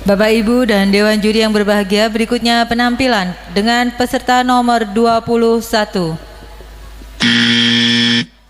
Bapak Ibu dan Dewan Juri yang berbahagia, berikutnya penampilan dengan peserta nomor 21.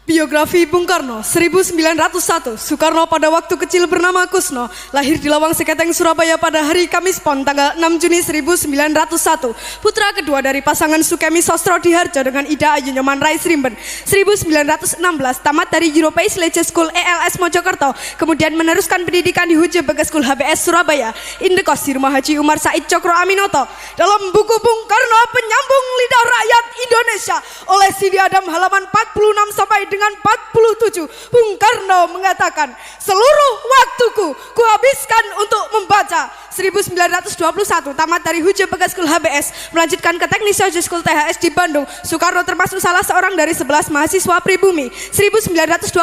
Biografi Bung Karno, 1901. Soekarno pada waktu kecil bernama Kusno, lahir di Lawang Seketeng, Surabaya pada hari Kamis Pon tanggal 6 Juni 1901. Putra kedua dari pasangan Sukemi Sostro Diharjo dengan Ida Ayu Nyoman Rais Rimben. 1916 tamat dari European Leisure School ELS Mojokerto, kemudian meneruskan pendidikan di Huje Bagas School HBS Surabaya. Indekos di Rumah Haji Umar Said Cokro Aminoto. Dalam buku Bung Karno Penyambung Lidah Rakyat Indonesia oleh Sidi Adam halaman 46 sampai dengan 47, Bung Karno mengatakan, seluruh waktuku kuhabiskan untuk membaca. 1921 tamat dari Huje Bagas School HBS, melanjutkan ke Teknik Social School THS di Bandung. Soekarno termasuk salah seorang dari 11 mahasiswa pribumi. 1926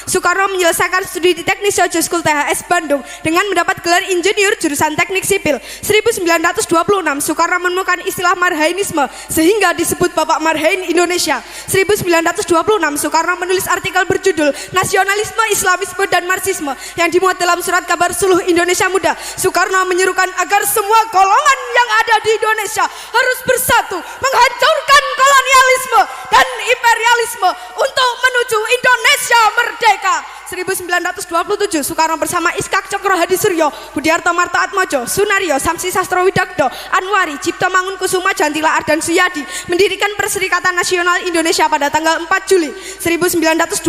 Soekarno menyelesaikan studi di Teknik Social School THS Bandung dengan mendapat gelar insinyur jurusan Teknik Sipil. 1926 Soekarno menemukan istilah Marhainisme sehingga disebut Bapak Marhain Indonesia. 1926 Soekarno menulis artikel berjudul Nasionalisme, Islamisme, dan Marxisme yang dimuat dalam surat kabar Suluh Indonesia Muda. Soekarno menyerukan agar semua golongan yang ada di Indonesia harus bersatu menghancurkan kolonialisme dan imperialisme untuk menuju Indonesia merdeka. 1927 Soekarno bersama Iskak Cokro Hadi Suryo, Budiarto Marto Atmojo, Sunario, Samsi Sastro Widakdo, Anwari, Cipto Mangunkusuma, Jantila Ardan Suyadi mendirikan Perserikatan Nasional Indonesia pada tanggal 4 Juli 1929.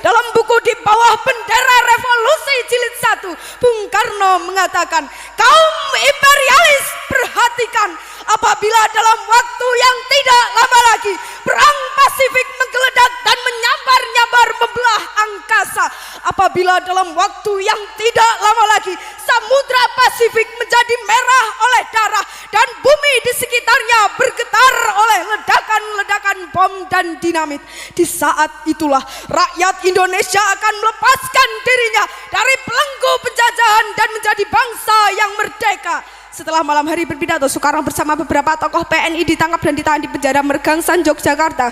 Dalam buku Di Bawah Bendera Revolusi Jilid 1, Bung Karno mengatakan, kaum imperialis perhatikan, apabila dalam waktu yang tidak lama lagi perang Pasifik menggeledak dan menyambar-nyambar membelah angkasa, apabila dalam waktu yang tidak lama lagi Samudra Pasifik menjadi merah oleh darah dan bumi di sekitarnya bergetar oleh ledakan-ledakan bom dan dinamit, di saat itulah rakyat Indonesia akan melepaskan dirinya dari belenggu penjajahan dan menjadi bangsa yang merdeka. Setelah malam hari berpidato, Soekarno bersama beberapa tokoh PNI ditangkap dan ditahan di penjara Mergangsan, Yogyakarta.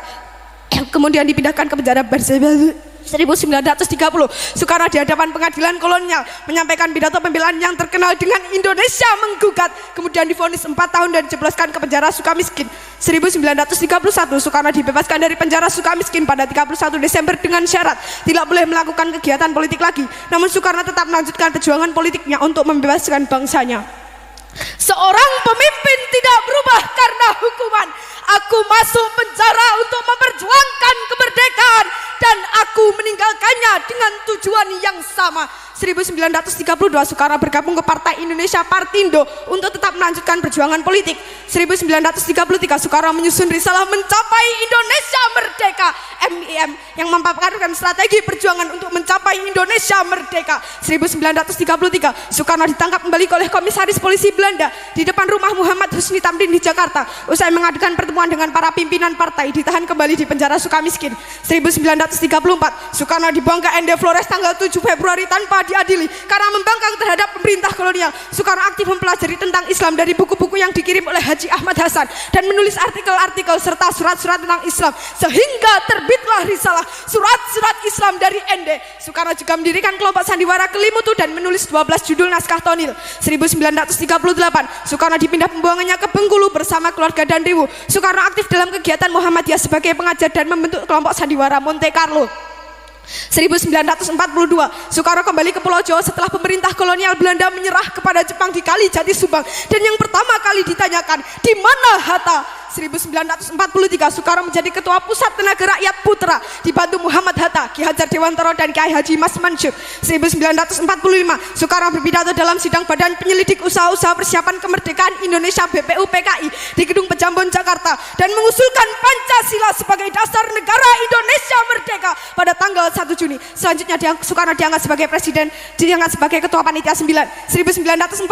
Kemudian dipindahkan ke penjara Bersebelu. 1930 Soekarno di hadapan pengadilan kolonial menyampaikan pidato pembelaan yang terkenal dengan Indonesia menggugat, kemudian divonis 4 tahun dan dijebloskan ke penjara Sukamiskin. 1931 Soekarno dibebaskan dari penjara Sukamiskin pada 31 Desember dengan syarat tidak boleh melakukan kegiatan politik lagi. Namun Soekarno tetap melanjutkan perjuangan politiknya untuk membebaskan bangsanya. Seorang pemimpin tidak berubah karena hukuman. Aku masuk penjara untuk memperjuangkan kemerdekaan dan aku meninggalkannya dengan tujuan yang sama. 1932 Soekarno bergabung ke Partai Indonesia Partindo untuk tetap melanjutkan perjuangan politik. 1933 Soekarno menyusun risalah Mencapai Indonesia Merdeka (MIM) yang memaparkan strategi perjuangan untuk mencapai Indonesia merdeka. 1933 Soekarno ditangkap kembali oleh Komisaris Polisi Belanda di depan rumah Muhammad Husni Tamrin di Jakarta. Usai mengadakan pertemuan dengan para pimpinan partai, ditahan kembali di penjara Sukamiskin. 1934 Soekarno dibuang ke Ende Flores tanggal 7 Februari tanpa diadili karena membangkang terhadap pemerintah kolonial. Soekarno aktif mempelajari tentang Islam dari buku-buku yang dikirim oleh Haji Ahmad Hasan dan menulis artikel-artikel serta surat-surat tentang Islam sehingga terbitlah risalah Surat-Surat Islam dari Ende. Soekarno juga mendirikan kelompok sandiwara Kelimutu dan menulis 12 judul naskah tonil. 1938 Soekarno dipindah pembuangannya ke Bengkulu bersama keluarga dan Riwu. Soekarno aktif dalam kegiatan Muhammadiyah sebagai pengajar dan membentuk kelompok sandiwara Monte Carlo. 1942 Soekarno kembali ke Pulau Jawa setelah pemerintah kolonial Belanda menyerah kepada Jepang di Kali Jati Subang, dan yang pertama kali ditanyakan, di mana Hatta? 1943 Soekarno menjadi ketua Pusat Tenaga Rakyat Putra dibantu Muhammad Hatta, Ki Hajar Dewantara dan Kiai Haji Mas Mansur. 1945 Soekarno berpidato dalam sidang Badan Penyelidik Usaha-Usaha Persiapan Kemerdekaan Indonesia BPU PKI di Gedung Pejambon Jakarta dan mengusulkan Pancasila sebagai dasar negara Indonesia merdeka pada tanggal 1 Juni. Selanjutnya Soekarno diangkat sebagai presiden, diangkat sebagai ketua panitia 9. 1945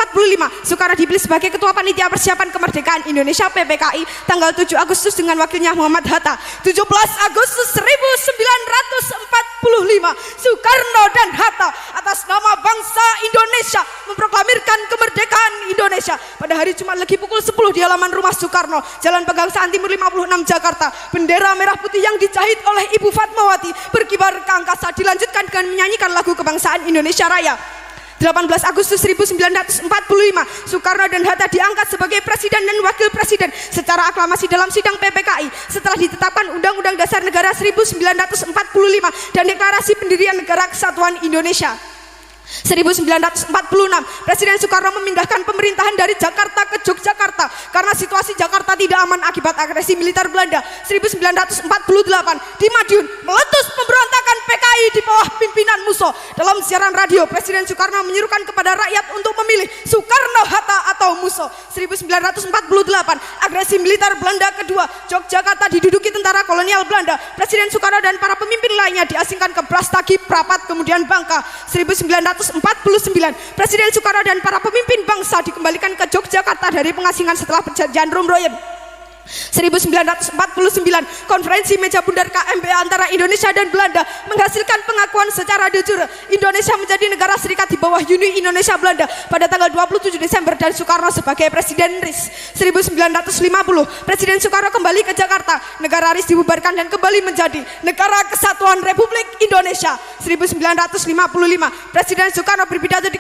Soekarno dipilih sebagai ketua panitia persiapan kemerdekaan Indonesia PPKI tanggal 7 Agustus dengan wakilnya Muhammad Hatta. 17 Agustus 1945 Soekarno dan Hatta atas nama bangsa Indonesia memproklamirkan kemerdekaan Indonesia. Pada hari Jumat Legi pukul 10 di halaman rumah Soekarno, Jalan Pegangsaan Timur 56 Jakarta, bendera merah putih yang dijahit oleh Ibu Fatmawati berkibar ke angkasa, dilanjutkan dengan menyanyikan lagu kebangsaan Indonesia Raya. 18 Agustus 1945, Soekarno dan Hatta diangkat sebagai Presiden dan Wakil Presiden secara aklamasi dalam sidang PPKI setelah ditetapkan Undang-Undang Dasar Negara 1945 dan Deklarasi Pendirian Negara Kesatuan Indonesia. 1946, Presiden Soekarno memindahkan pemerintahan dari Jakarta ke Yogyakarta karena situasi Jakarta tidak aman akibat agresi militer Belanda. 1948, di Madiun meletus pemberontakan PKI di bawah pimpinan Musso. Dalam siaran radio, Presiden Soekarno menyerukan kepada rakyat untuk memilih Soekarno-Hatta atau Musso. 1948, agresi militer Belanda kedua, Yogyakarta diduduki tentara kolonial Belanda. Presiden Soekarno dan para pemimpin lainnya diasingkan ke Brastagi, Prapat, kemudian Bangka. 1949, Presiden Soekarno dan para pemimpin bangsa dikembalikan ke Yogyakarta dari pengasingan setelah perjanjian Rumroyen. 1949, konferensi meja bundar KMPA antara Indonesia dan Belanda menghasilkan pengakuan secara de jure Indonesia menjadi negara serikat di bawah Uni Indonesia Belanda pada tanggal 27 Desember dan Soekarno sebagai Presiden RIS. 1950, Presiden Soekarno kembali ke Jakarta, negara RIS dibubarkan dan kembali menjadi Negara Kesatuan Republik Indonesia. 1955, Presiden Soekarno berpidato di